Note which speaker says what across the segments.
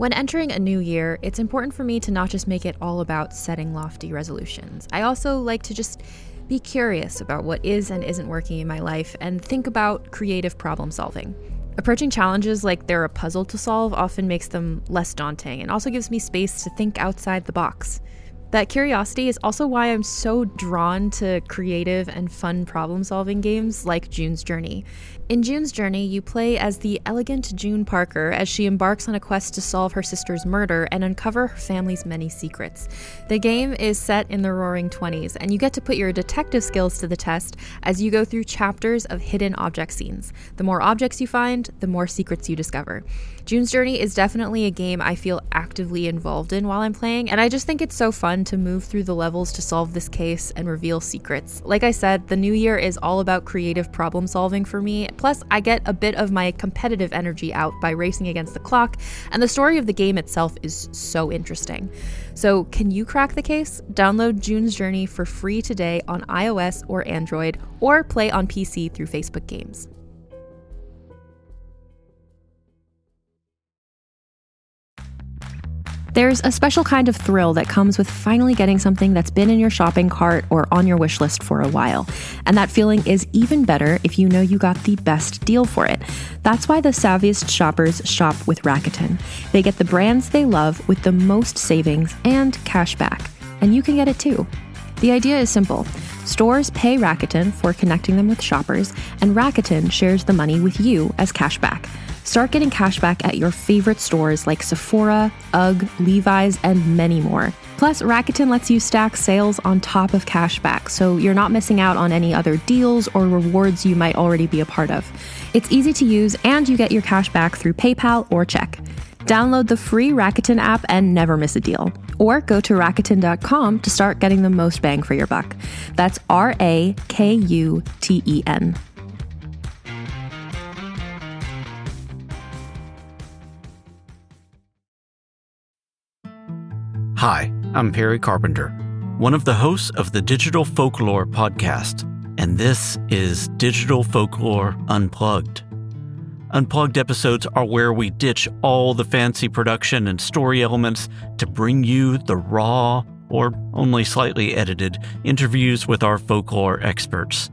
Speaker 1: When entering a new year, it's important for me to not just make it all about setting lofty resolutions. I also like to just be curious about what is and isn't working in my life and think about creative problem solving. Approaching challenges like they're a puzzle to solve often makes them less daunting and also gives me space to think outside the box. That curiosity is also why I'm so drawn to creative and fun problem-solving games like June's Journey. In June's Journey, you play as the elegant June Parker as she embarks on a quest to solve her sister's murder and uncover her family's many secrets. The game is set in the Roaring '20s, and you get to put your detective skills to the test as you go through chapters of hidden object scenes. The more objects you find, the more secrets you discover. June's Journey is definitely a game I feel actively involved in while I'm playing, and I just think it's so fun to move through the levels to solve this case and reveal secrets. Like I said, the new year is all about creative problem solving for me, plus I get a bit of my competitive energy out by racing against the clock, and the story of the game itself is so interesting. So can you crack the case? Download June's Journey for free today on iOS or Android, or play on PC through Facebook Games. There's a special kind of thrill that comes with finally getting something that's been in your shopping cart or on your wish list for a while. And that feeling is even better if you know you got the best deal for it. That's why the savviest shoppers shop with Rakuten. They get the brands they love with the most savings and cash back. And you can get it too. The idea is simple. Stores pay Rakuten for connecting them with shoppers, and Rakuten shares the money with you as cashback. Start getting cashback at your favorite stores like Sephora, UGG, Levi's, and many more. Plus, Rakuten lets you stack sales on top of cashback, so you're not missing out on any other deals or rewards you might already be a part of. It's easy to use, and you get your cashback through PayPal or check. Download the free Rakuten app and never miss a deal. Or go to Rakuten.com to start getting the most bang for your buck. That's Rakuten.
Speaker 2: Hi, I'm Perry Carpenter, one of the hosts of the Digital Folklore podcast, and this is Digital Folklore Unplugged. Unplugged episodes are where we ditch all the fancy production and story elements to bring you the raw, or only slightly edited, interviews with our folklore experts.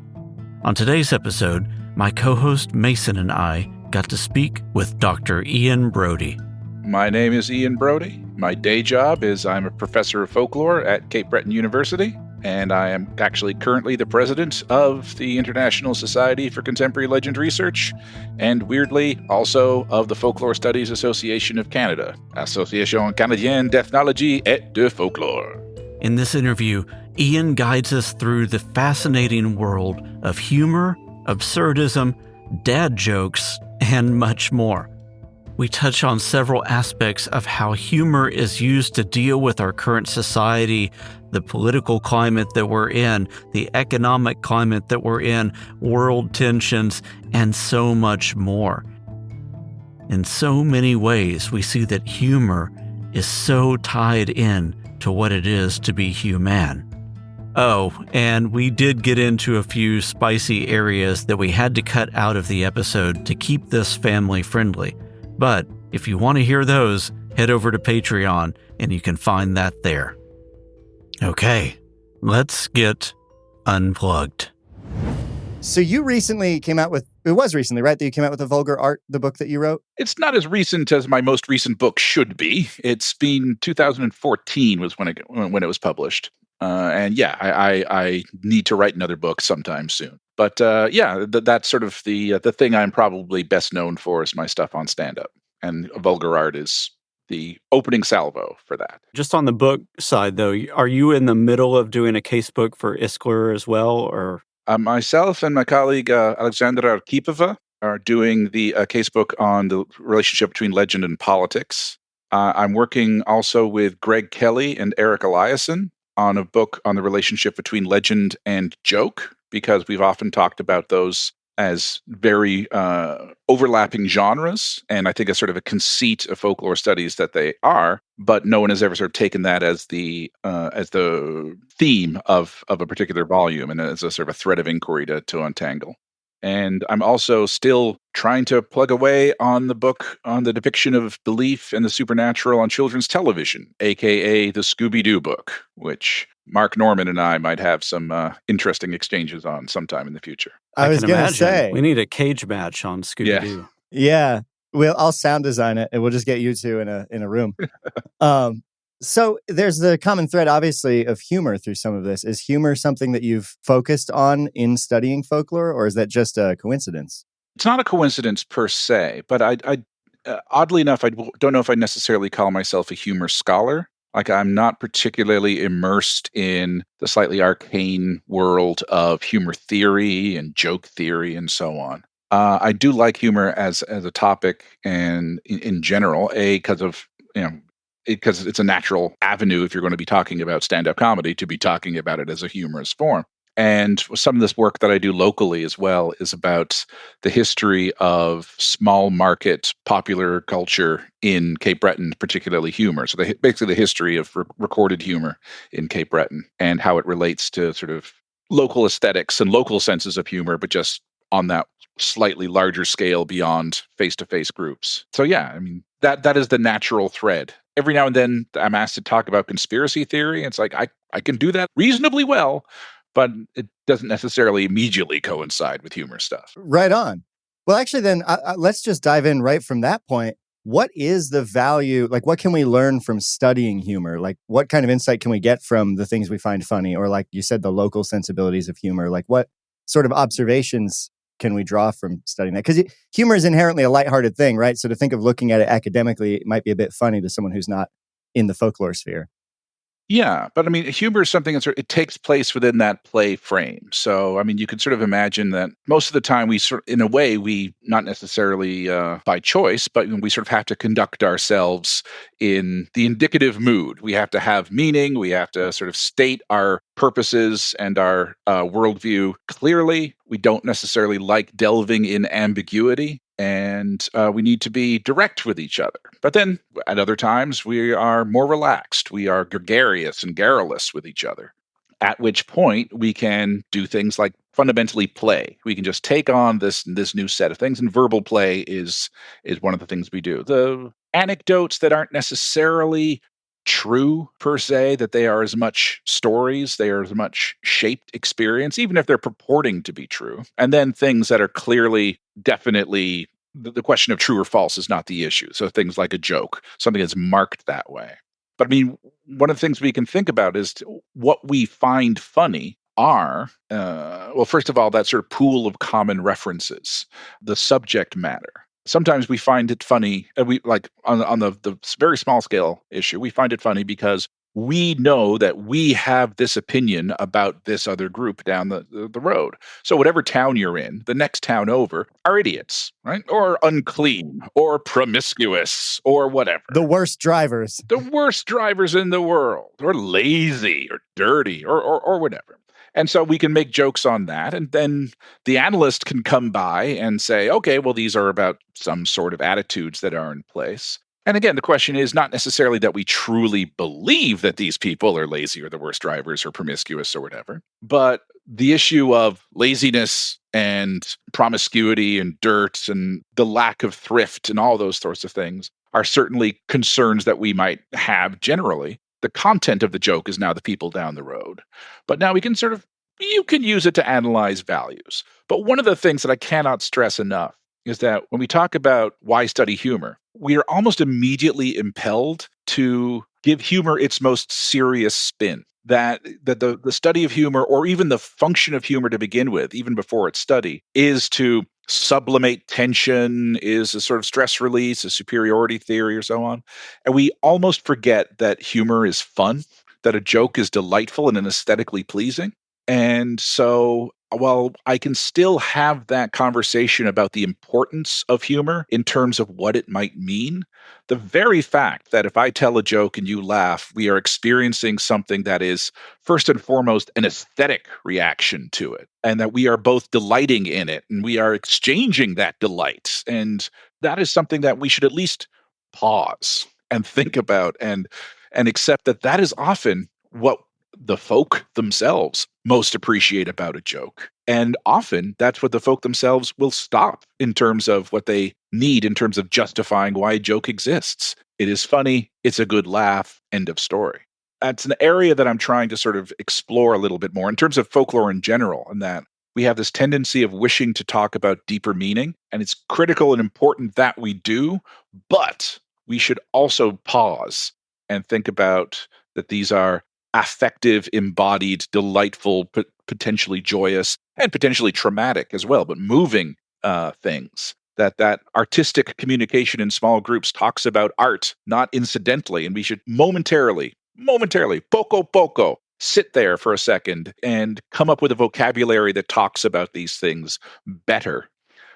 Speaker 2: On today's episode, my co-host Mason and I got to speak with Dr. Ian Brodie.
Speaker 3: My name is Ian Brodie. My day job is I'm a professor of folklore at Cape Breton University, and I am actually currently the president of the International Society for Contemporary Legend Research, and weirdly, also of the Folklore Studies Association of Canada, Association Canadienne d'Ethnologie et de Folklore.
Speaker 2: In this interview, Ian guides us through the fascinating world of humor, absurdism, dad jokes, and much more. We touch on several aspects of how humor is used to deal with our current society, the political climate that we're in, the economic climate that we're in, world tensions, and so much more. In so many ways, we see that humor is so tied in to what it is to be human. Oh, and we did get into a few spicy areas that we had to cut out of the episode to keep this family friendly. But if you want to hear those, head over to Patreon and you can find that there. Okay, let's get unplugged.
Speaker 4: So you recently came out with, it was recently, right, that you came out with The Vulgar Art, the book that you wrote?
Speaker 3: It's not as recent as my most recent book should be. It's been 2014 was when it was published. I need to write another book sometime soon. But that's sort of the thing I'm probably best known for is my stuff on stand-up. And Vulgar Art is the opening salvo for that.
Speaker 5: Just on the book side, though, are you in the middle of doing a case book for Iskler as well? Or
Speaker 3: myself and my colleague Alexandra Arkhipova are doing the case book on the relationship between legend and politics. I'm working also with Greg Kelly and Eric Eliason on a book on the relationship between legend and joke, because we've often talked about those as very overlapping genres, and I think it's sort of a conceit of folklore studies that they are, but no one has ever sort of taken that as the theme of a particular volume and as a sort of a thread of inquiry to untangle. And I'm also still trying to plug away on the book on the depiction of belief and the supernatural on children's television, aka the Scooby-Doo book, which Mark Norman and I might have some interesting exchanges on sometime in the future.
Speaker 4: I was
Speaker 5: can
Speaker 4: going to
Speaker 5: imagine.
Speaker 4: say.
Speaker 5: We need a cage match on Scooby-Doo.
Speaker 4: Yeah. I'll sound design it, and we'll just get you two in a room. So there's the common thread, obviously, of humor through some of this. Is humor something that you've focused on in studying folklore, or is that just a coincidence?
Speaker 3: It's not a coincidence per se, but oddly enough, I don't know if I necessarily call myself a humor scholar. Like, I'm not particularly immersed in the slightly arcane world of humor theory and joke theory and so on. I do like humor as a topic and in general, because of, because it's a natural avenue if you're going to be talking about stand-up comedy to be talking about it as a humorous form. And some of this work that I do locally as well is about the history of small market popular culture in Cape Breton, particularly humor. So basically the history of recorded humor in Cape Breton and how it relates to sort of local aesthetics and local senses of humor, but just on that slightly larger scale beyond face-to-face groups. So yeah, I mean, that is the natural thread. Every now and then I'm asked to talk about conspiracy theory. It's like, I can do that reasonably well, but it doesn't necessarily immediately coincide with humor stuff.
Speaker 4: Right on. Well, actually, then let's just dive in right from that point. What is the value? Like, what can we learn from studying humor? Like, what kind of insight can we get from the things we find funny? Or like you said, the local sensibilities of humor? Like, what sort of observations can we draw from studying that? Because humor is inherently a lighthearted thing, right? So to think of looking at it academically, it might be a bit funny to someone who's not in the folklore sphere.
Speaker 3: Yeah, but I mean, humor is something it takes place within that play frame. So, I mean, you can sort of imagine that most of the time in a way, we not necessarily by choice, but we sort of have to conduct ourselves in the indicative mood. We have to have meaning. We have to sort of state our purposes and our worldview clearly. We don't necessarily like delving in ambiguity. And we need to be direct with each other. But then at other times, we are more relaxed. We are gregarious and garrulous with each other, at which point we can do things like fundamentally play. We can just take on this new set of things, and verbal play is one of the things we do. The anecdotes that aren't necessarily true per se, that they are as much stories, they are as much shaped experience, even if they're purporting to be true. And then things that are clearly, definitely, the question of true or false is not the issue. So things like a joke, something that's marked that way. But I mean, one of the things we can think about is what we find funny are, well, first of all, that sort of pool of common references, the subject matter. Sometimes we find it funny, we like on the very small scale issue, we find it funny because we know that we have this opinion about this other group down the road. So whatever town you're in, the next town over are idiots, right? Or unclean, or promiscuous, or whatever.
Speaker 4: The worst drivers.
Speaker 3: The worst drivers in the world, or lazy, or dirty, or whatever. And so we can make jokes on that. And then the analyst can come by and say, okay, well, these are about some sort of attitudes that are in place. And again, the question is not necessarily that we truly believe that these people are lazy or the worst drivers or promiscuous or whatever, but the issue of laziness and promiscuity and dirt and the lack of thrift and all those sorts of things are certainly concerns that we might have generally. The content of the joke is now the people down the road. But now we can you can use it to analyze values. But one of the things that I cannot stress enough is that when we talk about why study humor, we are almost immediately impelled to give humor its most serious spin. That the study of humor, or even the function of humor to begin with, even before its study, is to sublimate tension, is a sort of stress release, a superiority theory, or so on. And we almost forget that humor is fun, that a joke is delightful and aesthetically pleasing. And so while I can still have that conversation about the importance of humor in terms of what it might mean, the very fact that if I tell a joke and you laugh, we are experiencing something that is first and foremost an aesthetic reaction to it, and that we are both delighting in it and we are exchanging that delight. And that is something that we should at least pause and think about and accept that is often what the folk themselves most appreciate about a joke, And often that's what the folk themselves will stop in terms of what they need in terms of justifying why a joke exists. It is funny, it's a good laugh, end of story. That's an area that I'm trying to sort of explore a little bit more in terms of folklore in general, and that we have this tendency of wishing to talk about deeper meaning, and it's critical and important that we do, but we should also pause and think about that these are affective, embodied, delightful, potentially joyous, and potentially traumatic as well, but moving things. That artistic communication in small groups talks about art, not incidentally, and we should momentarily, poco, sit there for a second and come up with a vocabulary that talks about these things better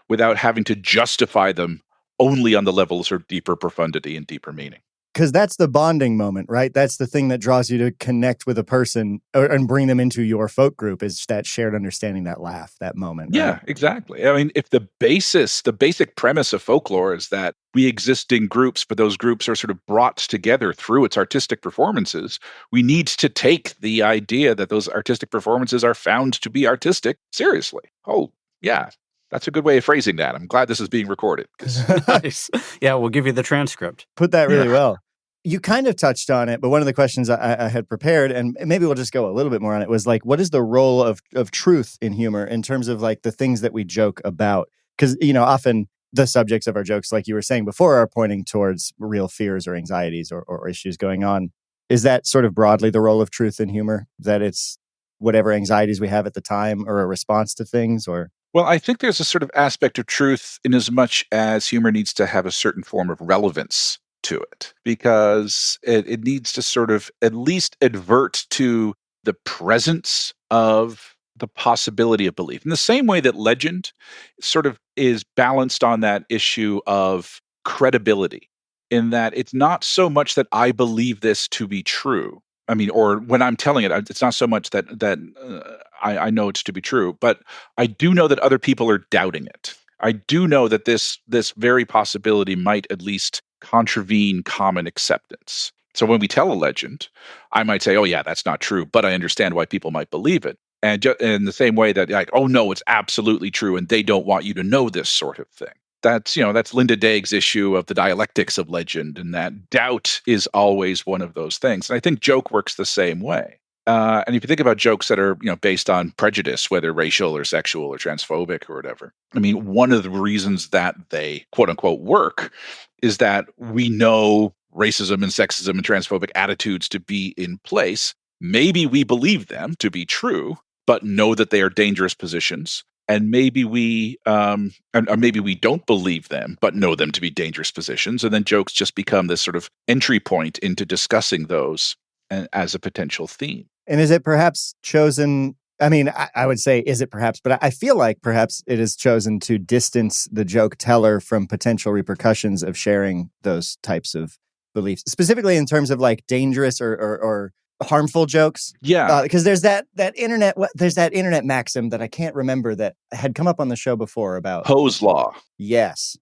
Speaker 3: without having to justify them only on the levels of deeper profundity and deeper meaning.
Speaker 4: Because that's the bonding moment, right? That's the thing that draws you to connect with a person and bring them into your folk group, is that shared understanding, that laugh, that moment.
Speaker 3: Yeah,
Speaker 4: right?
Speaker 3: exactly. I mean, if the basic premise of folklore is that we exist in groups, but those groups are sort of brought together through its artistic performances, we need to take the idea that those artistic performances are found to be artistic seriously. Oh, yeah. That's a good way of phrasing that. I'm glad this is being recorded.
Speaker 5: Nice. Yeah, we'll give you the transcript.
Speaker 4: Put that really well. You kind of touched on it, but one of the questions I had prepared, and maybe we'll just go a little bit more on it, was like, what is the role of truth in humor in terms of like the things that we joke about? Because, often the subjects of our jokes, like you were saying before, are pointing towards real fears or anxieties or issues going on. Is that sort of broadly the role of truth in humor? That it's whatever anxieties we have at the time or a response to things, or?
Speaker 3: Well, I think there's a sort of aspect of truth in as much as humor needs to have a certain form of relevance to it, because it needs to sort of at least advert to the presence of the possibility of belief. In the same way that legend sort of is balanced on that issue of credibility, in that it's not so much that I believe this to be true. I mean, or when I'm telling it, it's not so much that I know it's to be true, but I do know that other people are doubting it. I do know that this very possibility might at least contravene common acceptance. So when we tell a legend, I might say, "Oh yeah, that's not true," but I understand why people might believe it. And in the same way that, like, "Oh no, it's absolutely true," and they don't want you to know this sort of thing. That's Linda Daig's issue of the dialectics of legend, and that doubt is always one of those things. And I think joke works the same way. And if you think about jokes that are based on prejudice, whether racial or sexual or transphobic or whatever, I mean, one of the reasons that they quote unquote work is that we know racism and sexism and transphobic attitudes to be in place. Maybe we believe them to be true, but know that they are dangerous positions. And maybe we don't believe them, but know them to be dangerous positions. And then jokes just become this sort of entry point into discussing those as a potential theme.
Speaker 4: And is it perhaps chosen? I mean, I would say, is it perhaps, but I feel like perhaps it is chosen to distance the joke teller from potential repercussions of sharing those types of beliefs, specifically in terms of like dangerous or harmful jokes.
Speaker 3: Yeah.
Speaker 4: Because there's that internet maxim that I can't remember that had come up on the show before about
Speaker 3: Poe's Law.
Speaker 4: Yes.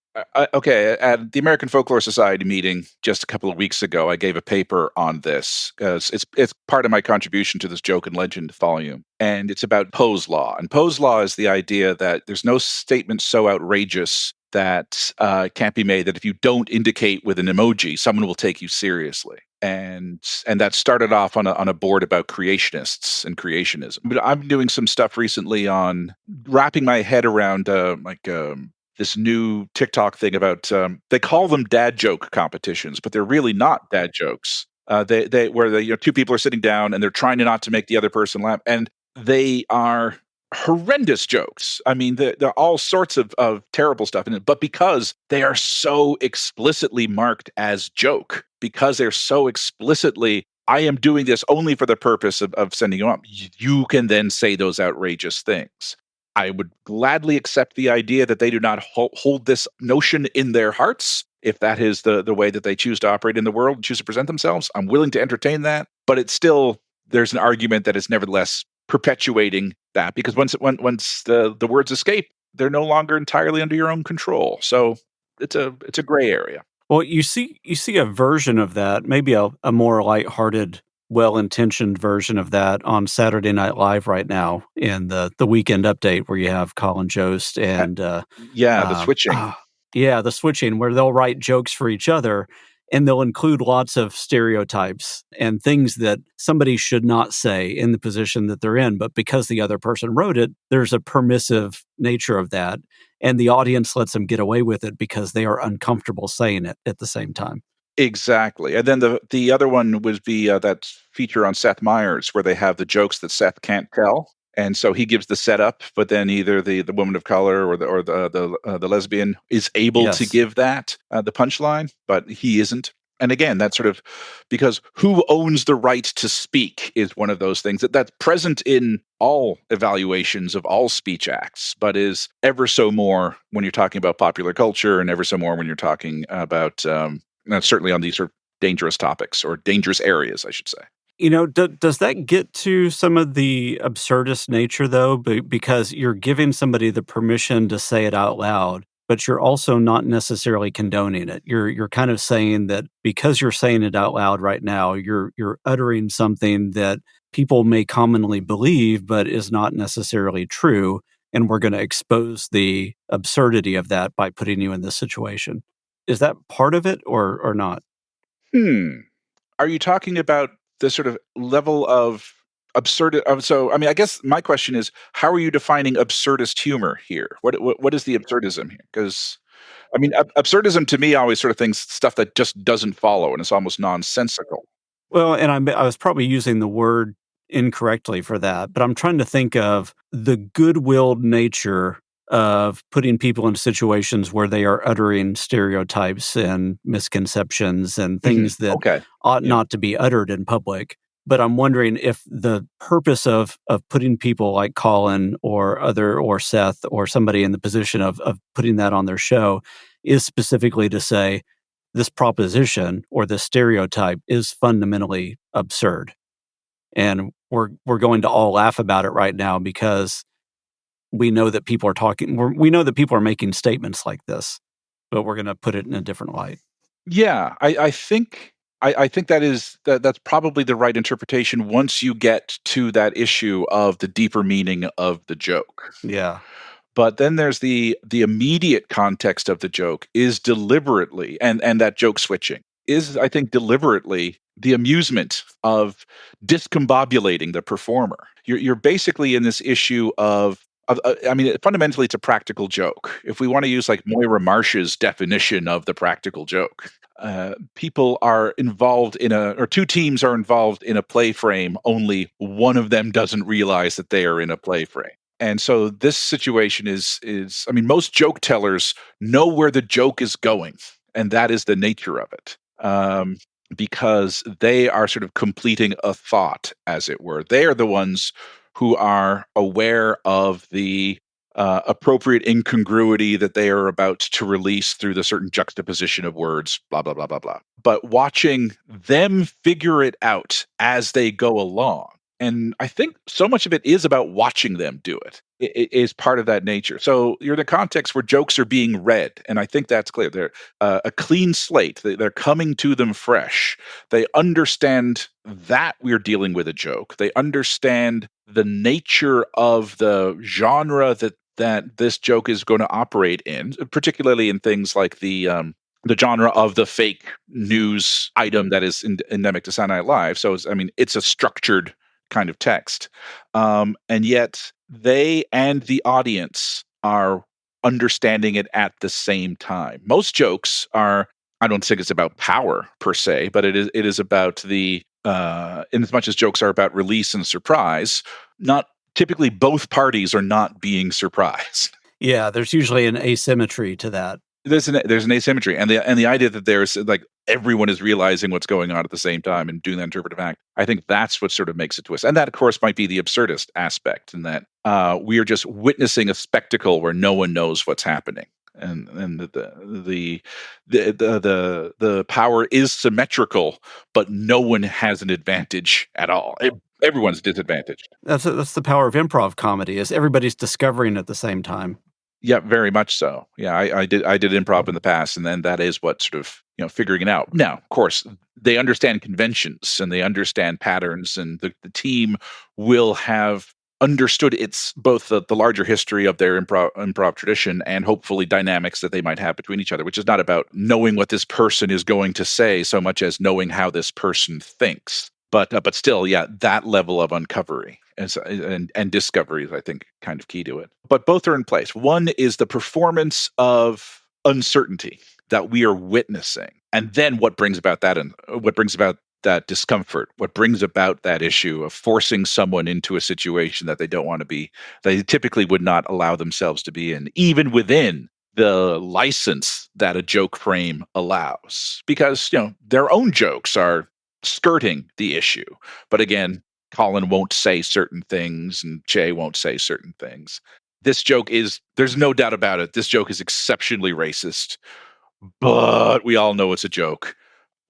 Speaker 3: Okay, at the American Folklore Society meeting just a couple of weeks ago, I gave a paper on this because it's part of my contribution to this joke and legend volume, and it's about Poe's Law. And Poe's Law is the idea that there's no statement so outrageous that can't be made that if you don't indicate with an emoji, someone will take you seriously. And that started off on a board about creationists and creationism. But I'm doing some stuff recently on wrapping my head around this new TikTok thing about they call them dad joke competitions, but they're really not dad jokes. Where two people are sitting down and they're trying not to make the other person laugh, and they are horrendous jokes. I mean, there are all sorts of terrible stuff in it, but because they are so explicitly marked as joke, because they're so explicitly, I am doing this only for the purpose of sending you up, you can then say those outrageous things. I would gladly accept the idea that they do not hold this notion in their hearts. If that is the way that they choose to operate in the world and choose to present themselves, I'm willing to entertain that. But it's still, there's an argument that it's nevertheless perpetuating that, because once the words escape, they're no longer entirely under your own control. So it's a gray area.
Speaker 5: Well, you see a version of that, maybe a more lighthearted well-intentioned version of that on Saturday Night Live right now in the Weekend Update, where you have Colin Jost and
Speaker 3: Yeah, the switching.
Speaker 5: the switching, where they'll write jokes for each other, and they'll include lots of stereotypes and things that somebody should not say in the position that they're in. But because the other person wrote it, there's a permissive nature of that. And the audience lets them get away with it because they are uncomfortable saying it at the same time.
Speaker 3: Exactly. And then the other one would be that feature on Seth Meyers where they have the jokes that Seth can't tell. And so he gives the setup, but then either the woman of color or the lesbian is able to give that the punchline, but he isn't. And again, that's sort of because who owns the right to speak is one of those things that's present in all evaluations of all speech acts, but is ever so more when you're talking about popular culture, and ever so more when you're talking about certainly on these sort of dangerous topics or dangerous areas, I should say.
Speaker 5: Does that get to some of the absurdist nature, though? Because you're giving somebody the permission to say it out loud, but you're also not necessarily condoning it. You're kind of saying that because you're saying it out loud right now, you're uttering something that people may commonly believe, but is not necessarily true. And we're going to expose the absurdity of that by putting you in this situation. Is that part of it or not?
Speaker 3: Are you talking about the sort of level of absurd? So, I mean, I guess my question is, how are you defining absurdist humor here? What is the absurdism here? Because, I mean, absurdism to me always sort of thinks stuff that just doesn't follow and it's almost nonsensical.
Speaker 5: Well, and I was probably using the word incorrectly for that, but I'm trying to think of the good-willed nature of putting people in situations where they are uttering stereotypes and misconceptions and things that ought not to be uttered in public. But I'm wondering if the purpose of putting people like Colin or Seth or somebody in the position of putting that on their show is specifically to say this proposition or this stereotype is fundamentally absurd. And we're going to all laugh about it right now because we know that people are we know that people are making statements like this, but we're going to put it in a different light.
Speaker 3: Yeah, I think that's probably the right interpretation once you get to that issue of the deeper meaning of the joke.
Speaker 5: Yeah.
Speaker 3: But then there's the immediate context of the joke is deliberately, and that joke switching is, I think, deliberately the amusement of discombobulating the performer. You're basically in this issue of I mean, fundamentally, it's a practical joke. If we want to use like Moira Marsh's definition of the practical joke, people are involved or two teams are involved in a play frame. Only one of them doesn't realize that they are in a play frame. And so this situation is, I mean, most joke tellers know where the joke is going, and that is the nature of it. Because they are sort of completing a thought, as it were. They are the ones who are aware of the appropriate incongruity that they are about to release through the certain juxtaposition of words, blah, blah, blah, blah, blah. But watching them figure it out as they go along. And I think so much of it is about watching them do it. It is part of that nature. So you're in a context where jokes are being read, and I think that's clear. They're a clean slate. They're coming to them fresh. They understand that we're dealing with a joke. They understand the nature of the genre that this joke is going to operate in, particularly in things like the genre of the fake news item that is endemic to Saturday Night Live. So, it's a structured kind of text. And yet they and the audience are understanding it at the same time. Most jokes are, I don't think it's about power per se, but it is about the, in as much as jokes are about release and surprise, not typically both parties are not being surprised.
Speaker 5: Yeah, there's usually an asymmetry to that.
Speaker 3: There's an asymmetry, and the idea that there's like everyone is realizing what's going on at the same time and doing that interpretive act. I think that's what sort of makes it twist, and that of course might be the absurdist aspect, in that we are just witnessing a spectacle where no one knows what's happening, and the power is symmetrical, but no one has an advantage at all. Everyone's disadvantaged.
Speaker 5: That's the power of improv comedy, is everybody's discovering at the same time.
Speaker 3: Yeah, very much so. Yeah, I did improv in the past, and then that is what sort of, figuring it out. Now, of course, they understand conventions and they understand patterns, and the team will have understood its both the larger history of their improv tradition and hopefully dynamics that they might have between each other, which is not about knowing what this person is going to say so much as knowing how this person thinks. But still, yeah, that level of uncovering and discovery is, I think, kind of key to it. But both are in place. One is the performance of uncertainty that we are witnessing, and then what brings about that, and what brings about that discomfort, what brings about that issue of forcing someone into a situation that they don't want to be, they typically would not allow themselves to be in, even within the license that a joke frame allows, because their own jokes are skirting the issue. But again, Colin won't say certain things and Jay won't say certain things. This joke is, there's no doubt about it, this joke is exceptionally racist, but we all know it's a joke.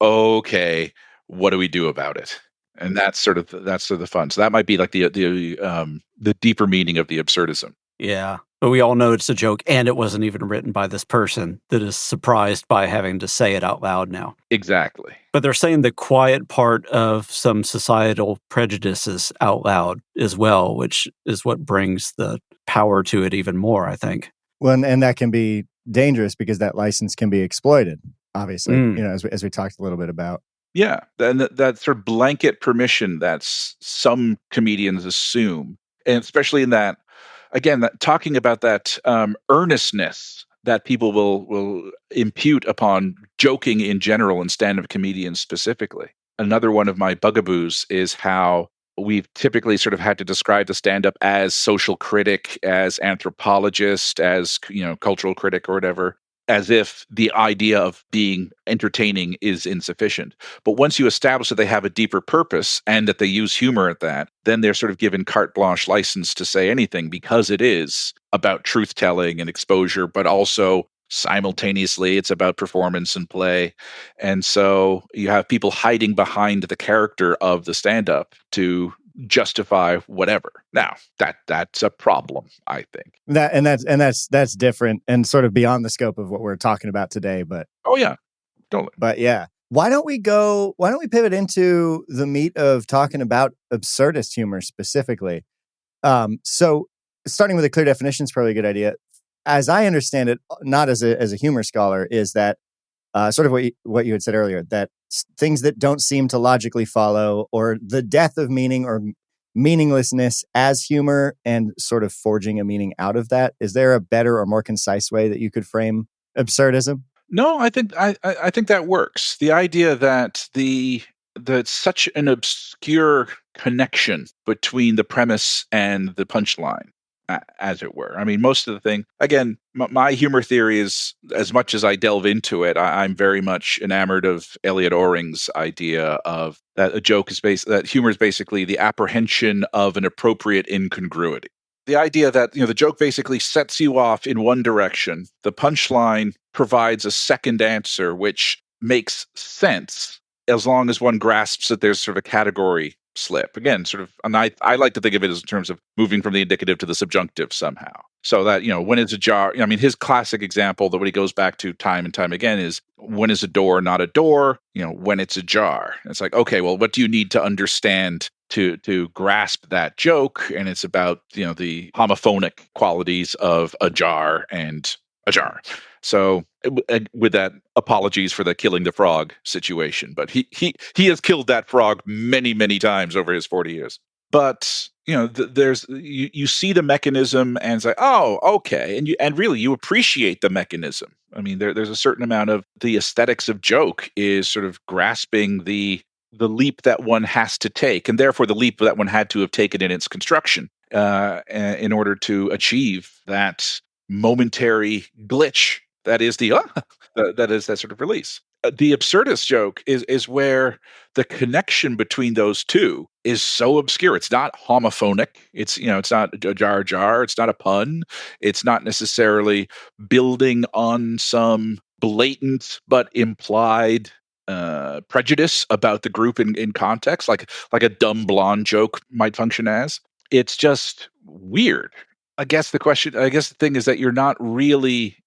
Speaker 3: Okay, what do we do about it? And that's sort of the fun. So that might be like the deeper meaning of the absurdism.
Speaker 5: Yeah. But we all know it's a joke, and it wasn't even written by this person that is surprised by having to say it out loud now.
Speaker 3: Exactly.
Speaker 5: But they're saying the quiet part of some societal prejudices out loud as well, which is what brings the power to it even more, I think.
Speaker 4: Well, and that can be dangerous because that license can be exploited, obviously, as we talked a little bit about.
Speaker 3: Yeah, and that sort of blanket permission that some comedians assume, and especially in that, again, talking about that earnestness that people will impute upon joking in general and stand-up comedians specifically. Another one of my bugaboos is how we've typically sort of had to describe the stand-up as social critic, as anthropologist, as cultural critic or whatever, as if the idea of being entertaining is insufficient. But once you establish that they have a deeper purpose and that they use humor at that, then they're sort of given carte blanche license to say anything, because it is about truth-telling and exposure, but also simultaneously it's about performance and play. And so you have people hiding behind the character of the stand-up to justify whatever. Now, that's a problem, I think.
Speaker 4: That's different and sort of beyond the scope of what we're talking about today. But
Speaker 3: oh yeah, totally.
Speaker 4: But yeah, why don't we pivot into the meat of talking about absurdist humor specifically? So starting with a clear definition is probably a good idea. As I understand it, not as a humor scholar, is that sort of what you had said earlier, that things that don't seem to logically follow, or the death of meaning or meaninglessness as humor, and sort of forging a meaning out of that. Is there a better or more concise way that you could frame absurdism?
Speaker 3: No, I think that works. The idea that that's such an obscure connection between the premise and the punchline, as it were. I mean, most of the thing, again, my humor theory is, as much as I delve into it, I'm very much enamored of Elliot Oring's idea of that a joke is that humor is basically the apprehension of an appropriate incongruity. The idea that the joke basically sets you off in one direction, the punchline provides a second answer which makes sense as long as one grasps that there's sort of a category slip. Again, sort of, and I like to think of it as in terms of moving from the indicative to the subjunctive somehow. So that, when it's a jar, I mean, his classic example that what he goes back to time and time again is, when is a door not a door? When it's a jar. And it's like, okay, well, what do you need to understand to grasp that joke? And it's about, the homophonic qualities of a jar and a jar. So with that, apologies for the killing the frog situation, but he has killed that frog many, many times over his 40 years. But there's you see the mechanism and it's like, oh, okay, and really you appreciate the mechanism. I mean, there's a certain amount of the aesthetics of joke is sort of grasping the leap that one has to take, and therefore the leap that one had to have taken in its construction in order to achieve that momentary glitch that is that sort of release. The absurdist joke is where the connection between those two is so obscure. It's not homophonic. It's it's not a jar. It's not a pun. It's not necessarily building on some blatant but implied prejudice about the group in context, like a dumb blonde joke might function as. It's just weird. I guess the thing is that you're not really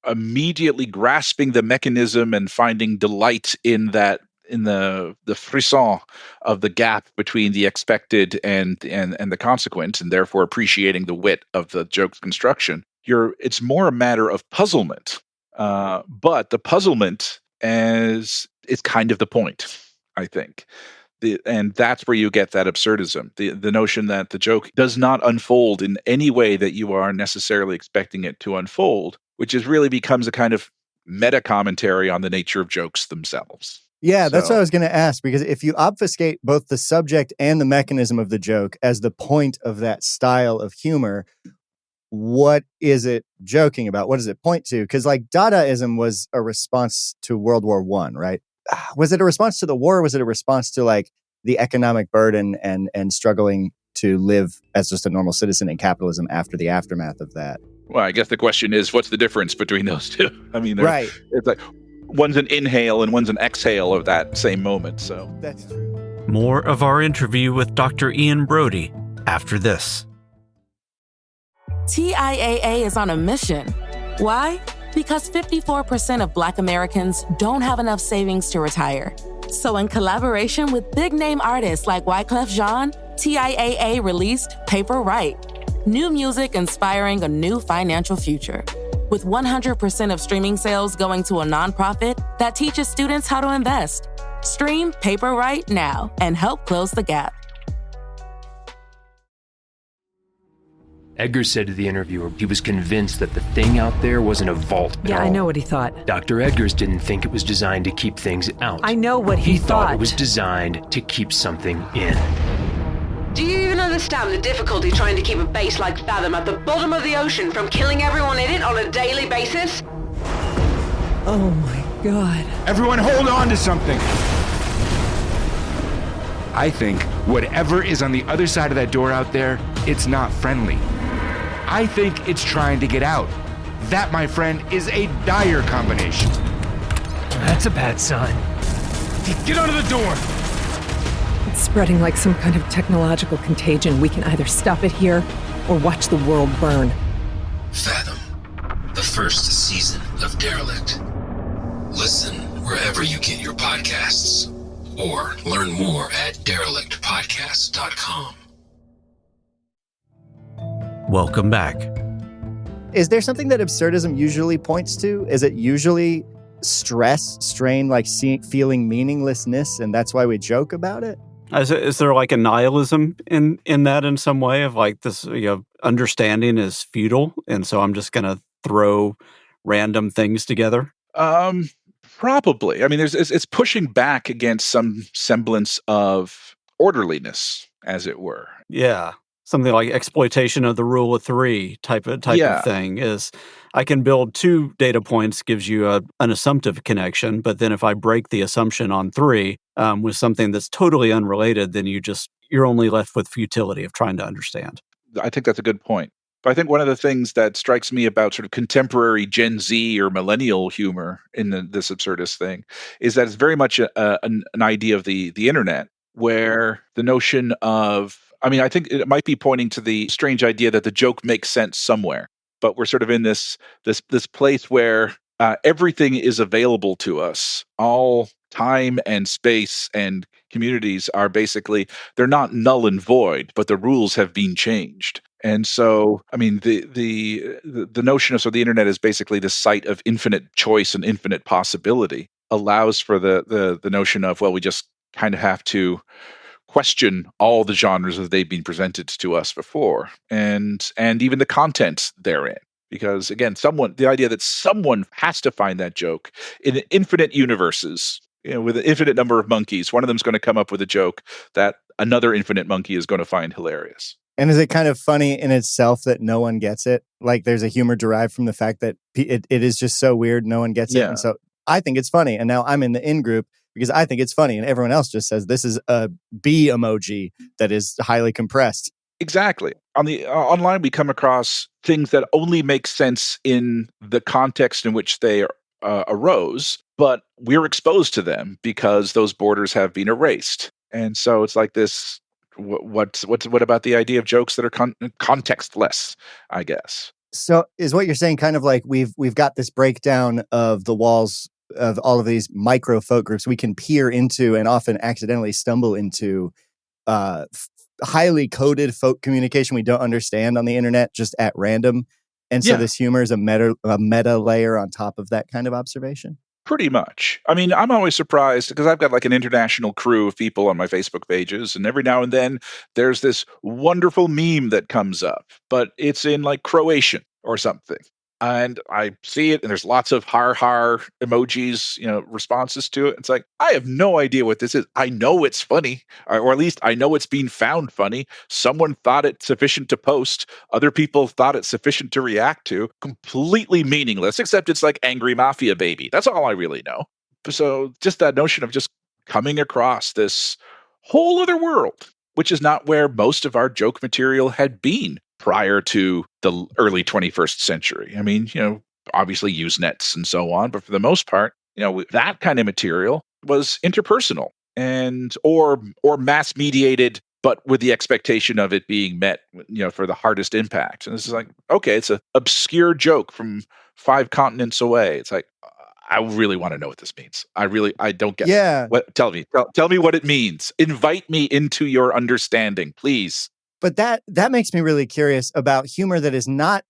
Speaker 3: immediately grasping the mechanism and finding delight in that the frisson of the gap between the expected and the consequent, and therefore appreciating the wit of the joke's construction, it's more a matter of puzzlement. But the puzzlement is kind of the point, I think. And that's where you get that absurdism, the notion that the joke does not unfold in any way that you are necessarily expecting it to unfold, which really becomes a kind of meta commentary on the nature of jokes themselves.
Speaker 4: Yeah, that's what I was going to ask, because if you obfuscate both the subject and the mechanism of the joke as the point of that style of humor, what is it joking about? What does it point to? Because like Dadaism was a response to World War I, right? Was it a response to the war? Or was it a response to like the economic burden and struggling to live as just a normal citizen in capitalism after the aftermath of that?
Speaker 3: Well, I guess the question is, what's the difference between those two? I mean,
Speaker 4: right.
Speaker 3: It's like one's an inhale and one's an exhale of that same moment. So
Speaker 4: that's true.
Speaker 2: More of our interview with Dr. Ian Brodie after this.
Speaker 6: TIAA is on a mission. Why? Because 54% of Black Americans don't have enough savings to retire. So in collaboration with big-name artists like Wyclef Jean, TIAA released Paper Right, new music inspiring a new financial future. With 100% of streaming sales going to a nonprofit that teaches students how to invest. Stream Paper Right now and help close the gap.
Speaker 7: Edgar said to the interviewer he was convinced that the thing out there wasn't a vault at all.
Speaker 8: I know what he thought.
Speaker 7: Dr. Edgars didn't think it was designed to keep things out.
Speaker 8: I know what he
Speaker 7: thought. It was designed to keep something in.
Speaker 9: Do you even understand the difficulty trying to keep a base like Fathom at the bottom of the ocean from killing everyone in it on a daily basis?
Speaker 8: Oh my God.
Speaker 10: Everyone hold on to something. I think whatever is on the other side of that door out there, it's not friendly. I think it's trying to get out. That, my friend, is a dire combination.
Speaker 7: That's a bad sign.
Speaker 10: Get under the door!
Speaker 8: It's spreading like some kind of technological contagion. We can either stop it here or watch the world burn.
Speaker 11: Fathom, the first season of Derelict. Listen wherever you get your podcasts, or learn more at derelictpodcast.com.
Speaker 2: Welcome back.
Speaker 4: Is there something that absurdism usually points to? Is it usually stress, strain, like feeling meaninglessness, and that's why we joke about it?
Speaker 5: Is there like a nihilism in that in some way of like this, understanding is futile, and so I'm just going to throw random things together?
Speaker 3: Probably. I mean, it's pushing back against some semblance of orderliness, as it were.
Speaker 5: Yeah. Something like exploitation of the rule of three type of thing is I can build 2 data points gives you an assumptive connection, but then if I break the assumption on 3 with something that's totally unrelated, then you're only left with futility of trying to understand.
Speaker 3: I think that's a good point. But I think one of the things that strikes me about sort of contemporary Gen Z or millennial humor in this absurdist thing is that it's very much an idea of the internet, where the notion of, I mean, I think it might be pointing to the strange idea that the joke makes sense somewhere, but we're sort of in this place where everything is available to us. All time and space and communities are basically, they're not null and void, but the rules have been changed. And so, I mean, the notion of the internet is basically the site of infinite choice and infinite possibility, allows for the notion of, well, we just kind of have to question all the genres as they've been presented to us before, and even the content therein. Because again, the idea that someone has to find that joke in infinite universes, with an infinite number of monkeys, one of them's going to come up with a joke that another infinite monkey is going to find hilarious.
Speaker 4: And is it kind of funny in itself that no one gets it? Like there's a humor derived from the fact that it is just so weird, no one gets it. And so I think it's funny. And now I'm in the in-group because I think it's funny. And everyone else just says, this is a B emoji that is highly compressed.
Speaker 3: Exactly. On the online, we come across things that only make sense in the context in which they arose, but we're exposed to them because those borders have been erased. And so it's like this, what about the idea of jokes that are contextless, I guess?
Speaker 4: So is what you're saying kind of like we've got this breakdown of the walls of all of these micro folk groups, we can peer into and often accidentally stumble into highly coded folk communication we don't understand on the internet just at random. And so this humor is a meta layer on top of that kind of observation.
Speaker 3: Pretty much. I mean, I'm always surprised because I've got like an international crew of people on my Facebook pages, and every now and then there's this wonderful meme that comes up, but it's in like Croatian or something. And I see it, and there's lots of har emojis, responses to it. It's like, I have no idea what this is. I know it's funny, or at least I know it's being found funny. Someone thought it sufficient to post. Other people thought it sufficient to react to. Completely meaningless, except it's like angry mafia baby. That's all I really know. So just that notion of just coming across this whole other world, which is not where most of our joke material had been prior to the early 21st century. I mean, obviously Usenets and so on, but for the most part, that kind of material was interpersonal and or mass mediated, but with the expectation of it being met, for the hardest impact. And this is like, okay, it's an obscure joke from 5 continents away. It's like, I really want to know what this means. I don't get it. Tell me what it means. Invite me into your understanding, please.
Speaker 4: But that makes me really curious about humor that is not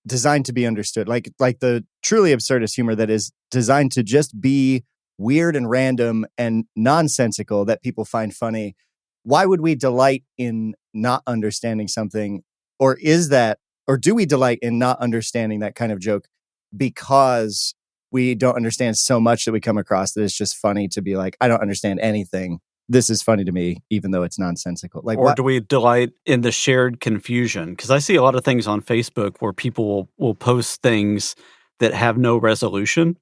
Speaker 4: designed to be understood, like the truly absurdist humor that is designed to just be weird and random and nonsensical that people find funny. Why would we delight in not understanding something? Or do we delight in not understanding that kind of joke because we don't understand so much that we come across that it's just funny to be like, I don't understand anything. This is funny to me, even though it's nonsensical.
Speaker 5: Do we delight in the shared confusion? Because I see a lot of things on Facebook where people will post things that have no resolution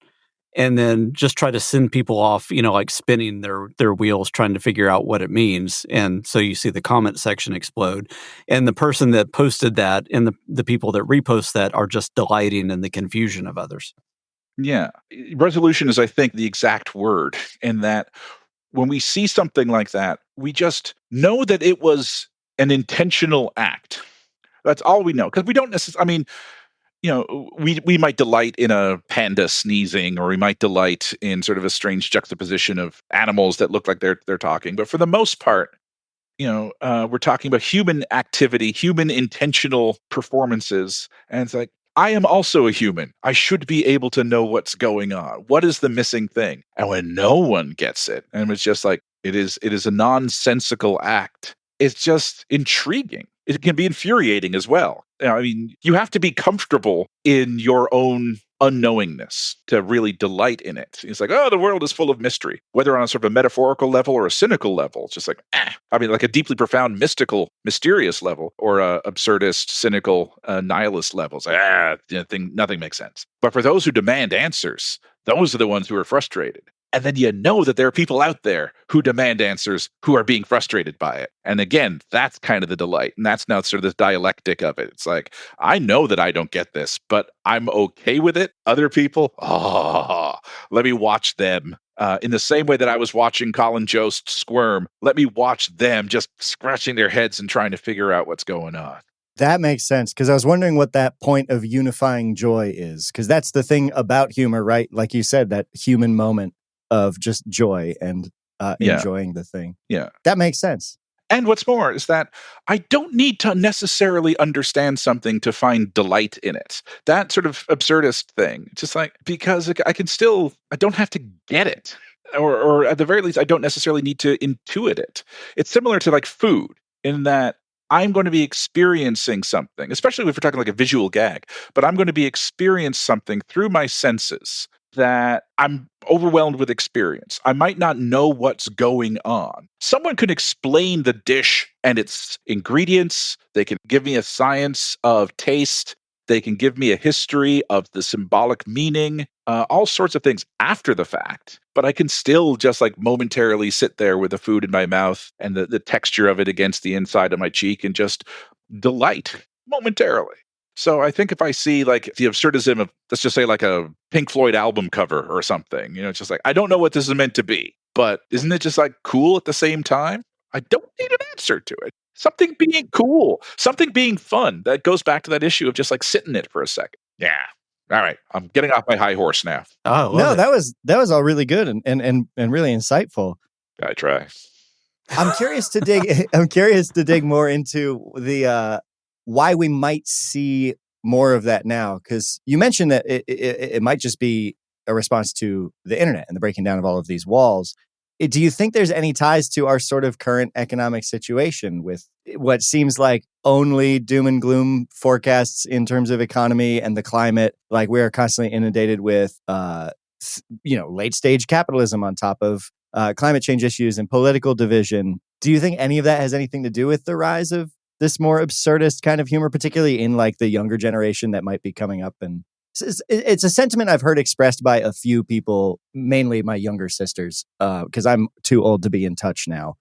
Speaker 5: and then just try to send people off, like spinning their wheels trying to figure out what it means. And so you see the comment section explode. And the person that posted that and the people that repost that are just delighting in the confusion of others.
Speaker 3: Yeah. Resolution is, I think, the exact word, in that when we see something like that, we just know that it was an intentional act. That's all we know. Because we don't necessarily, we might delight in a panda sneezing, or we might delight in sort of a strange juxtaposition of animals that look like they're talking. But for the most part, we're talking about human activity, human intentional performances. And it's like, I am also a human. I should be able to know what's going on. What is the missing thing? And when no one gets it, and it's just like, it is a nonsensical act, it's just intriguing. It can be infuriating as well. You have to be comfortable in your own unknowingness to really delight in it. It's like, oh, the world is full of mystery, whether on a sort of a metaphorical level or a cynical level. It's just like, like a deeply profound, mystical, mysterious level, or a absurdist, cynical, nihilist level. It's like, nothing makes sense. But for those who demand answers, those are the ones who are frustrated. And then you know that there are people out there who demand answers who are being frustrated by it. And again, that's kind of the delight. And that's now sort of this dialectic of it. It's like, I know that I don't get this, but I'm okay with it. Other people, let me watch them. In the same way that I was watching Colin Jost squirm, let me watch them just scratching their heads and trying to figure out what's going on.
Speaker 4: That makes sense, because I was wondering what that point of unifying joy is, because that's the thing about humor, right? Like you said, that human moment of just joy and enjoying the thing.
Speaker 3: Yeah.
Speaker 4: That makes sense.
Speaker 3: And what's more is that I don't need to necessarily understand something to find delight in it. That sort of absurdist thing, just like, because I don't have to get it. Or at the very least, I don't necessarily need to intuit it. It's similar to like food, in that I'm going to be experiencing something, especially if we're talking like a visual gag, but I'm going to be experiencing something through my senses that I'm overwhelmed with experience. I might not know what's going on. Someone could explain the dish and its ingredients. They can give me a science of taste. They can give me a history of the symbolic meaning, all sorts of things after the fact. But I can still just like momentarily sit there with the food in my mouth and the texture of it against the inside of my cheek and just delight momentarily. So I think if I see like the absurdism of, let's just say like a Pink Floyd album cover or something, it's just like, I don't know what this is meant to be, but isn't it just like cool at the same time? I don't need an answer to it. Something being cool, something being fun. That goes back to that issue of just like sitting in it for a second. Yeah. All right, I'm getting off my high horse now.
Speaker 5: Oh,
Speaker 4: No, that was all really good and really insightful.
Speaker 3: I try.
Speaker 4: I'm curious to dig more into the why we might see more of that now, because you mentioned that it might just be a response to the internet and the breaking down of all of these walls. Do you think there's any ties to our sort of current economic situation with what seems like only doom and gloom forecasts in terms of economy and the climate? Like, we are constantly inundated with, late stage capitalism on top of climate change issues and political division. Do you think any of that has anything to do with the rise of this more absurdist kind of humor, particularly in like the younger generation that might be coming up? And it's a sentiment I've heard expressed by a few people, mainly my younger sisters, because I'm too old to be in touch now,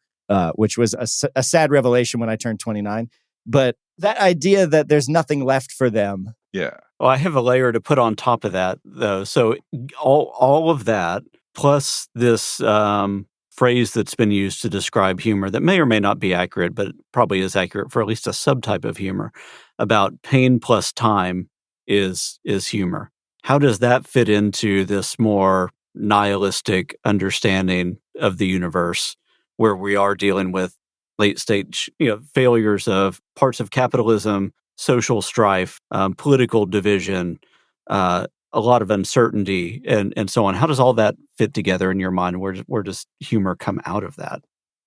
Speaker 4: which was a sad revelation when I turned 29. But that idea that there's nothing left for them.
Speaker 3: Yeah.
Speaker 5: Well, I have a layer to put on top of that, though. So all of that, plus this phrase that's been used to describe humor that may or may not be accurate, but probably is accurate for at least a subtype of humor, about pain plus time is humor. How does that fit into this more nihilistic understanding of the universe, where we are dealing with late stage failures of parts of capitalism, social strife, political division, a lot of uncertainty, and so on? How does all that fit together in your mind? Where does humor come out of that?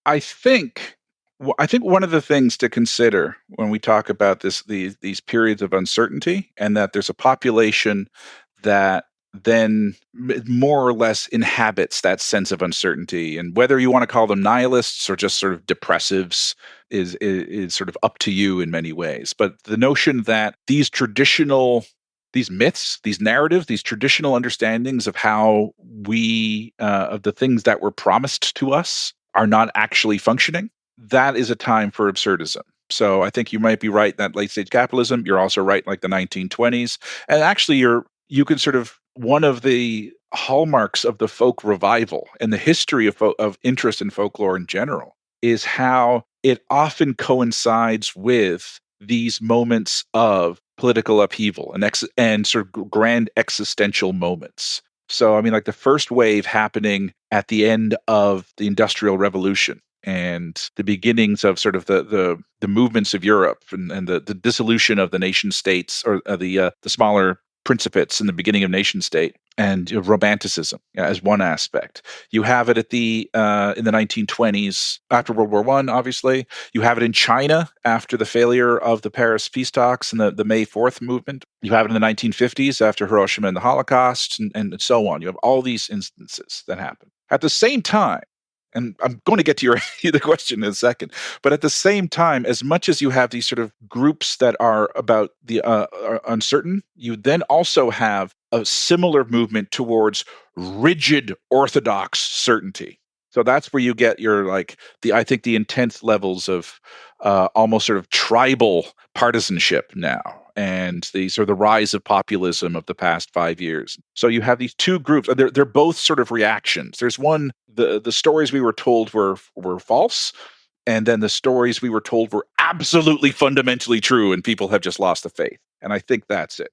Speaker 3: I think one of the things to consider when we talk about these periods of uncertainty, and that there's a population that then more or less inhabits that sense of uncertainty, and whether you want to call them nihilists or just sort of depressives is sort of up to you in many ways. But the notion that these myths, these narratives, these traditional understandings of how of the things that were promised to us are not actually functioning, that is a time for absurdism. So I think you might be right that late stage capitalism. You're also right, like the 1920s, and actually you could sort of, one of the hallmarks of the folk revival and the history of interest in folklore in general is how it often coincides with these moments of political upheaval and sort of grand existential moments. So, I mean, like the first wave happening at the end of the Industrial Revolution and the beginnings of sort of the movements of Europe and the dissolution of the nation states, or the smaller principates in the beginning of nation state, and romanticism as one aspect. You have it at in the 1920s after World War I, obviously. You have it in China after the failure of the Paris peace talks and the May 4th movement. You have it in the 1950s after Hiroshima and the Holocaust, and so on. You have all these instances that happen. At the same time, and I'm going to get to the question in a second, but at the same time, as much as you have these sort of groups that are about the are uncertain, you then also have a similar movement towards rigid orthodox certainty. So that's where you get your I think the intense levels of almost sort of tribal partisanship now, and the rise of populism of the past 5 years. So you have these two groups. They're both sort of reactions. There's one, the stories we were told were false, and then the stories we were told were absolutely fundamentally true, and people have just lost the faith. And I think that's it.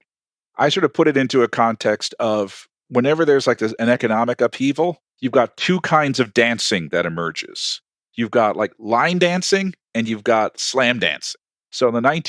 Speaker 3: I sort of put it into a context of whenever there's like an economic upheaval, you've got two kinds of dancing that emerges. You've got like line dancing and you've got slam dancing. So in the late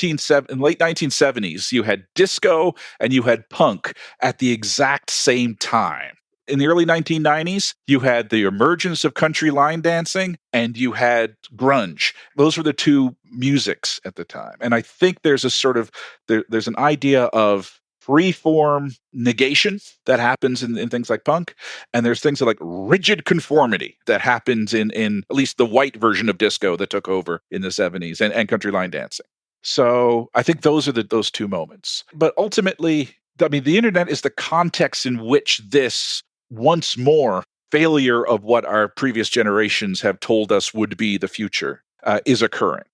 Speaker 3: 1970s, you had disco and you had punk at the exact same time. In the early 1990s, you had the emergence of country line dancing and you had grunge. Those were the two musics at the time. And I think there's a sort of, there's an idea of free-form negation that happens in things like punk, and there's things like rigid conformity that happens in at least the white version of disco that took over in the 70s and country line dancing. So I think those are those two moments. But ultimately, I mean, the internet is the context in which this once more failure of what our previous generations have told us would be the future is occurring.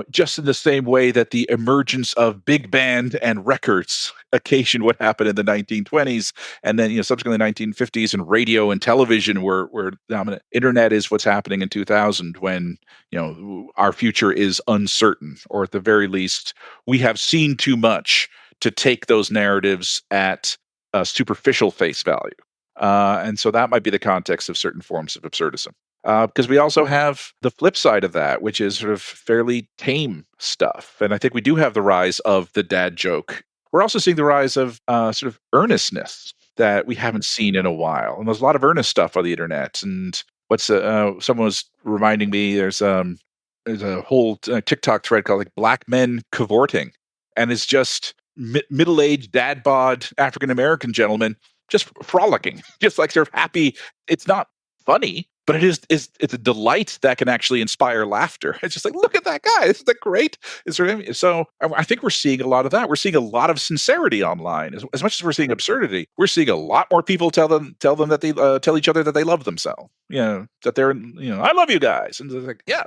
Speaker 3: Just in the same way that the emergence of big band and records occasioned what happened in the 1920s, and then subsequently the 1950s, and radio and television were dominant. Internet is what's happening in 2000, when our future is uncertain, or at the very least, we have seen too much to take those narratives at superficial face value. And so that might be the context of certain forms of absurdism. Because we also have the flip side of that, which is sort of fairly tame stuff. And I think we do have the rise of the dad joke. We're also seeing the rise of sort of earnestness that we haven't seen in a while. And there's a lot of earnest stuff on the internet. And someone was reminding me, there's a whole TikTok thread called like Black Men Cavorting. And it's just middle-aged, dad bod African-American gentlemen just frolicking, just like they're happy. It's not funny, but it's a delight that can actually inspire laughter. It's just like, look at that guy. Isn't that great? So I think we're seeing a lot of that. We're seeing a lot of sincerity online. As much as we're seeing absurdity, we're seeing a lot more people tell them that they tell each other that they love themselves. That they're, I love you guys. And it's like, yeah,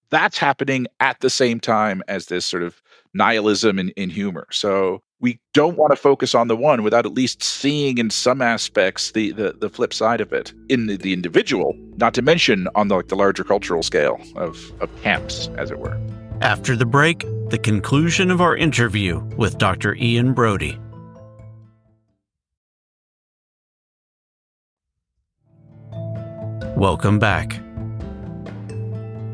Speaker 3: that's happening at the same time as this sort of nihilism in humor. So we don't want to focus on the one without at least seeing in some aspects the flip side of it in the individual, not to mention on the larger cultural scale of camps, as it were.
Speaker 2: After the break, the conclusion of our interview with Dr. Ian Brodie. Welcome back.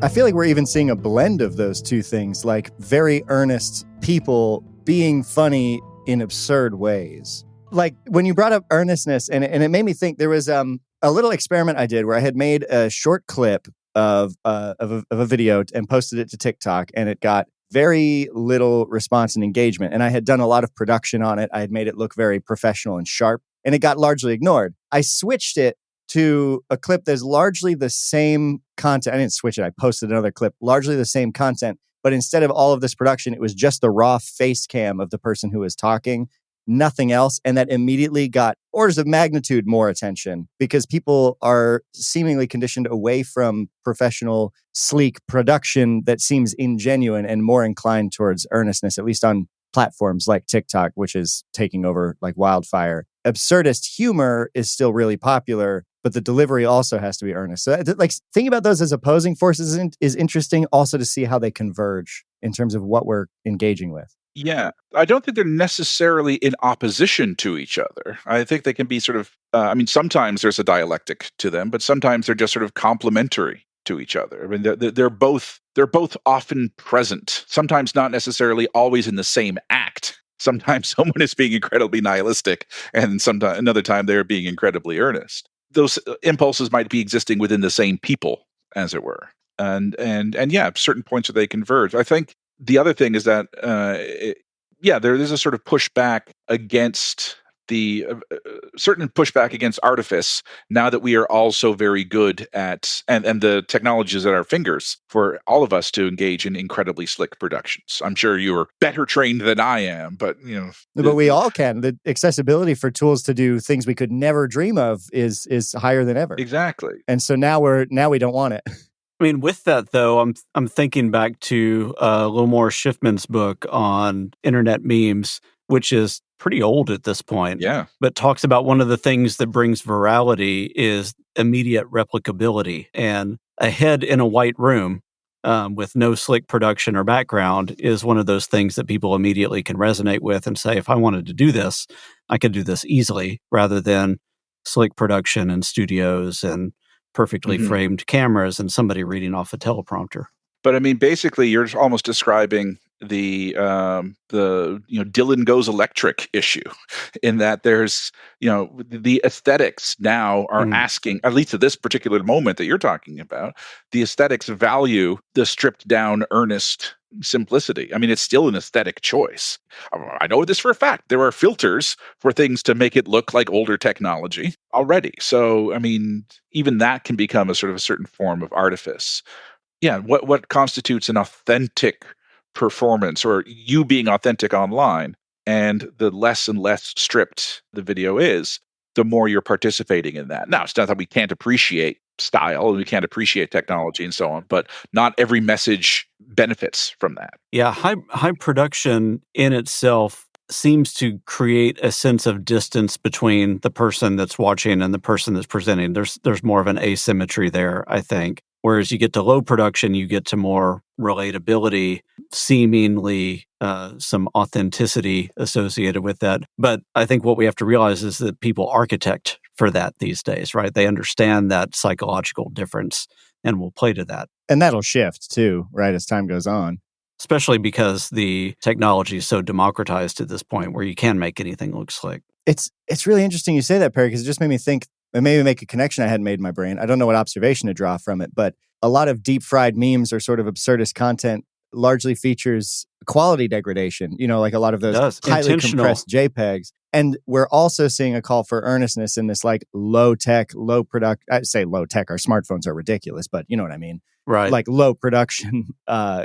Speaker 4: I feel like we're even seeing a blend of those two things, like very earnest people being funny in absurd ways. Like when you brought up earnestness, and it made me think, there was a little experiment I did where I had made a short clip of a video and posted it to TikTok, and it got very little response and engagement. And I had done a lot of production on it. I had made it look very professional and sharp, and it got largely ignored. I switched it to a clip that's largely the same content. I didn't switch it. I posted another clip, largely the same content. But instead of all of this production, it was just the raw face cam of the person who was talking, nothing else. And that immediately got orders of magnitude more attention because people are seemingly conditioned away from professional, sleek production that seems ingenuine and more inclined towards earnestness, at least on platforms like TikTok, which is taking over like wildfire. Absurdist humor is still really popular, but the delivery also has to be earnest. So like thinking about those as opposing forces is interesting also to see how they converge in terms of what we're engaging with.
Speaker 3: Yeah, I don't think they're necessarily in opposition to each other. I think they can be sort of, sometimes there's a dialectic to them, but sometimes they're just sort of complementary to each other. I mean, they're both often present, sometimes not necessarily always in the same act. Sometimes someone is being incredibly nihilistic, and another time they're being incredibly earnest. Those impulses might be existing within the same people, as it were. And yeah, certain points where they converge. I think the other thing is that, there is a sort of pushback against certain pushback against artifice now that we are all so very good at, and the technologies at our fingers for all of us to engage in incredibly slick productions. I'm sure you're better trained than I am, but
Speaker 4: But we all can. The accessibility for tools to do things we could never dream of is higher than ever.
Speaker 3: Exactly.
Speaker 4: And so now we don't want it.
Speaker 5: I mean, with that though, I'm thinking back to Lamore Schiffman's book on internet memes, which is pretty old at this point.
Speaker 3: Yeah.
Speaker 5: But talks about one of the things that brings virality is immediate replicability. And a head in a white room with no slick production or background is one of those things that people immediately can resonate with and say, if I wanted to do this, I could do this easily, rather than slick production and studios and perfectly framed cameras and somebody reading off a teleprompter.
Speaker 3: But I mean, basically, you're almost describing the Dylan Goes Electric issue, in that there's the aesthetics now are asking, at least at this particular moment that you're talking about, the aesthetics value the stripped down, earnest simplicity. I mean, it's still an aesthetic choice. I know this for a fact. There are filters for things to make it look like older technology already. So, I mean, even that can become a sort of a certain form of artifice. Yeah, what constitutes an authentic performance, or you being authentic online, and the less and less stripped the video is, the more you're participating in that. Now, it's not that we can't appreciate style and we can't appreciate technology and so on, but not every message benefits from that.
Speaker 5: Yeah, high production in itself seems to create a sense of distance between the person that's watching and the person that's presenting. There's more of an asymmetry there, I think. Whereas you get to low production, you get to more relatability, seemingly some authenticity associated with that. But I think what we have to realize is that people architect for that these days, right? They understand that psychological difference and will play to that.
Speaker 4: And that'll shift too, right, as time goes on.
Speaker 5: Especially because the technology is so democratized at this point where you can make anything look slick.
Speaker 4: It's really interesting you say that, Perry, because it just made me think, it made me make a connection I hadn't made in my brain. I don't know what observation to draw from it, but a lot of deep fried memes or sort of absurdist content largely features quality degradation, like a lot of those highly compressed JPEGs. And we're also seeing a call for earnestness in this like low tech, I'd say low tech, our smartphones are ridiculous, but you know what I mean?
Speaker 5: Right.
Speaker 4: Like low production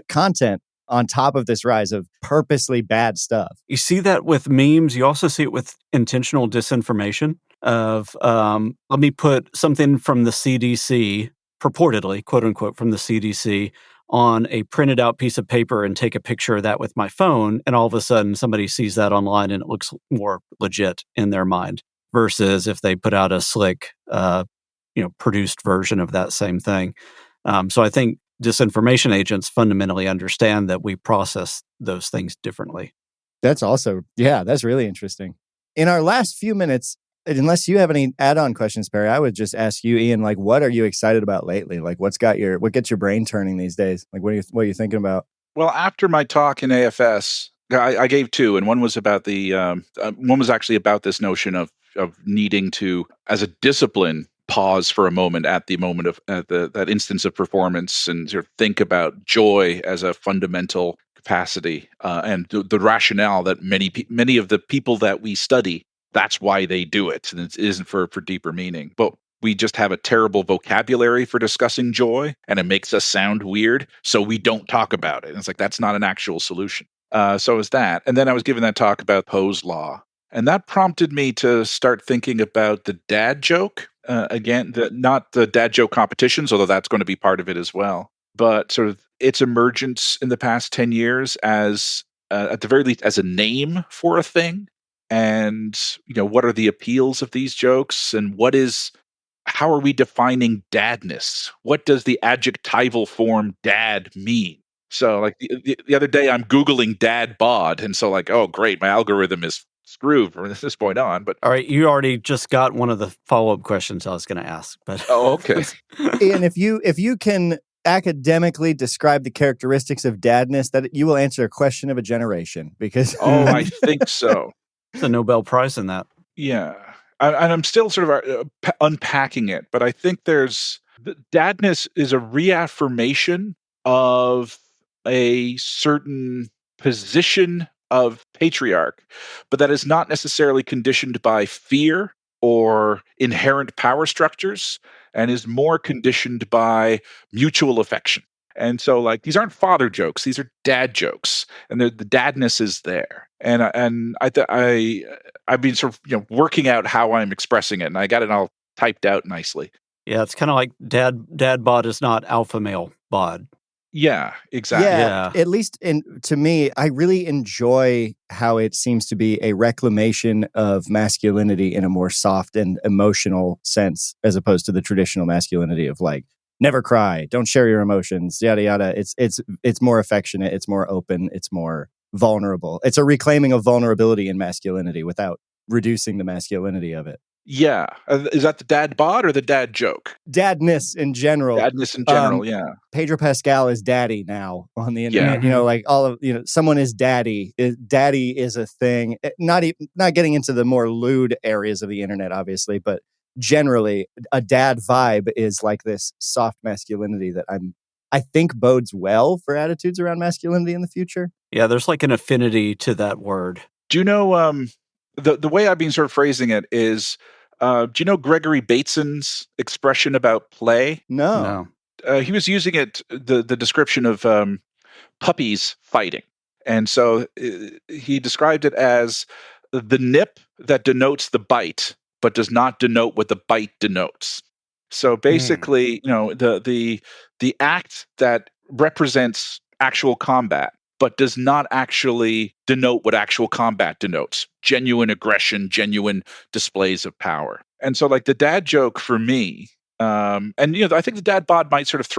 Speaker 4: content on top of this rise of purposely bad stuff.
Speaker 5: You see that with memes. You also see it with intentional disinformation of, let me put something from the CDC, purportedly, quote unquote, from the CDC on a printed out piece of paper and take a picture of that with my phone. And all of a sudden somebody sees that online and it looks more legit in their mind versus if they put out a slick, produced version of that same thing. So I think disinformation agents fundamentally understand that we process those things differently.
Speaker 4: That's really interesting. In our last few minutes, unless you have any add-on questions, Perry, I would just ask you, Ian, like, what are you excited about lately? Like, what gets your brain turning these days? Like, what are you thinking about?
Speaker 3: Well, after my talk in AFS, I gave two, and one was about one was actually about this notion of needing to, as a discipline, pause for a moment at the moment of that instance of performance and sort of think about joy as a fundamental capacity and the rationale that many of the people that we study, that's why they do it, and it isn't for deeper meaning. But we just have a terrible vocabulary for discussing joy, and it makes us sound weird, so we don't talk about it. And it's like, that's not an actual solution. So is that. And then I was giving that talk about Poe's law, and that prompted me to start thinking about the dad joke. Again, not the dad joke competitions, although that's going to be part of it as well, but sort of its emergence in the past 10 years as, at the very least, as a name for a thing. And, what are the appeals of these jokes, and how are we defining dadness? What does the adjectival form dad mean? So like the other day I'm Googling dad bod, and so like, oh great, my algorithm is screwed from this point on. But
Speaker 5: all right, you already just got one of the follow-up questions I was going to ask. But
Speaker 3: okay.
Speaker 4: Ian, if you can academically describe the characteristics of dadness, that you will answer a question of a generation, because
Speaker 3: I think so.
Speaker 5: It's a Nobel Prize in that.
Speaker 3: Yeah. And I'm still sort of unpacking it, but I think dadness is a reaffirmation of a certain position of patriarch, but that is not necessarily conditioned by fear or inherent power structures, and is more conditioned by mutual affection. And so, like, these aren't father jokes; these are dad jokes, and the dadness is there. And I've been sort of working out how I'm expressing it, and I got it all typed out nicely.
Speaker 5: Yeah, it's kind of like dad bod is not alpha male bod.
Speaker 3: Yeah, exactly.
Speaker 4: Yeah. At least to me, I really enjoy how it seems to be a reclamation of masculinity in a more soft and emotional sense, as opposed to the traditional masculinity of like, never cry, don't share your emotions, yada yada. It's more affectionate, it's more open, it's more vulnerable. It's a reclaiming of vulnerability in masculinity without reducing the masculinity of it.
Speaker 3: Yeah. Is that the dad bod or the dad joke?
Speaker 4: Dadness in general.
Speaker 3: Yeah.
Speaker 4: Pedro Pascal is daddy now on the internet. Yeah. Like all of, someone is daddy. Daddy is a thing. Not getting into the more lewd areas of the internet, obviously, but generally a dad vibe is like this soft masculinity that I think bodes well for attitudes around masculinity in the future.
Speaker 5: Yeah, there's like an affinity to that word.
Speaker 3: Do you know, the way I've been sort of phrasing it is, do you know Gregory Bateson's expression about play?
Speaker 4: No.
Speaker 3: He was using it, the description of puppies fighting. And so he described it as the nip that denotes the bite, but does not denote what the bite denotes. So basically, the act that represents actual combat, but does not actually denote what actual combat denotes. Genuine aggression, genuine displays of power. And so like the dad joke for me and I think the dad bod might sort of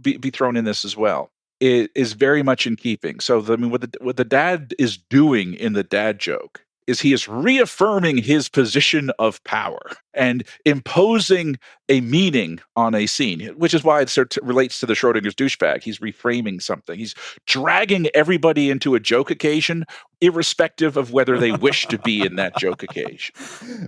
Speaker 3: be thrown in this as well. It is very much in keeping. So what the dad is doing in the dad joke is he is reaffirming his position of power and imposing a meaning on a scene, which is why it sort of relates to the Schrodinger's douchebag. He's reframing something. He's dragging everybody into a joke occasion, irrespective of whether they wish to be in that joke occasion.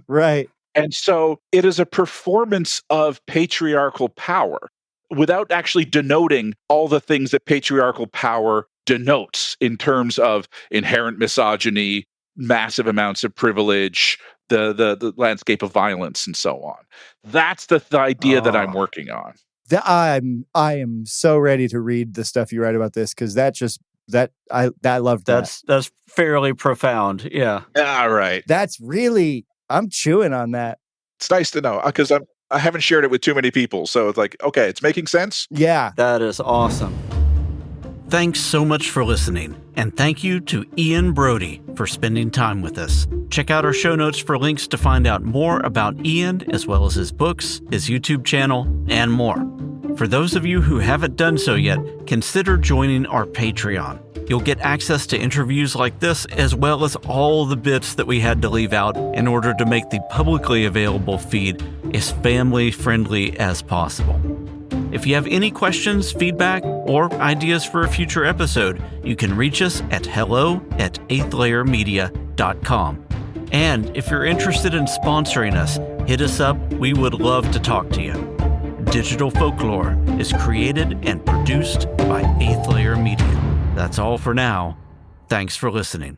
Speaker 4: Right.
Speaker 3: And so it is a performance of patriarchal power without actually denoting all the things that patriarchal power denotes in terms of inherent misogyny, massive amounts of privilege, the landscape of violence, and so on. That's the idea that I'm working on.
Speaker 4: I am so ready to read the stuff you write about this, because I loved that.
Speaker 5: That's fairly profound. Yeah.
Speaker 3: All right.
Speaker 4: That's really, I'm chewing on that.
Speaker 3: It's nice to know, because I haven't shared it with too many people. So it's like, okay, it's making sense.
Speaker 4: Yeah.
Speaker 5: That is awesome.
Speaker 2: Thanks so much for listening, and thank you to Ian Brodie for spending time with us. Check out our show notes for links to find out more about Ian, as well as his books, his YouTube channel, and more. For those of you who haven't done so yet, consider joining our Patreon. You'll get access to interviews like this, as well as all the bits that we had to leave out in order to make the publicly available feed as family-friendly as possible. If you have any questions, feedback, or ideas for a future episode, you can reach us at hello@eighthlayermedia.com. And if you're interested in sponsoring us, hit us up. We would love to talk to you. Digital Folklore is created and produced by Eighth Layer Media. That's all for now. Thanks for listening.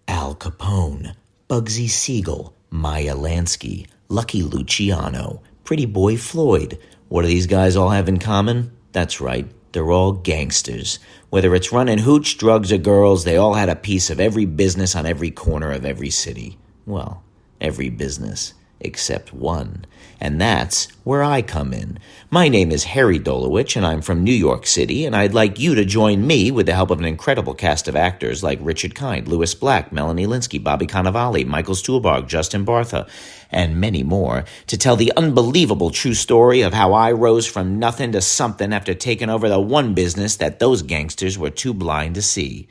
Speaker 12: Al Capone, Bugsy Siegel, Maya Lansky, Lucky Luciano, Pretty Boy Floyd. What do these guys all have in common? That's right, they're all gangsters. Whether it's running hooch, drugs, or girls, they all had a piece of every business on every corner of every city. Well, every business except one. And that's where I come in. My name is Harry Dolowich, and I'm from New York City, and I'd like you to join me with the help of an incredible cast of actors like Richard Kind, Louis Black, Melanie Linsky, Bobby Cannavale, Michael Stuhlbarg, Justin Bartha, and many more, to tell the unbelievable true story of how I rose from nothing to something after taking over the one business that those gangsters were too blind to see: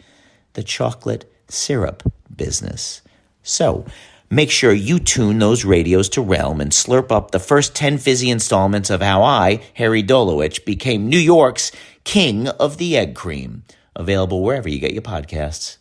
Speaker 12: the chocolate syrup business. So, make sure you tune those radios to Realm and slurp up the first 10 fizzy installments of how I, Harry Dolowich, became New York's king of the egg cream. Available wherever you get your podcasts.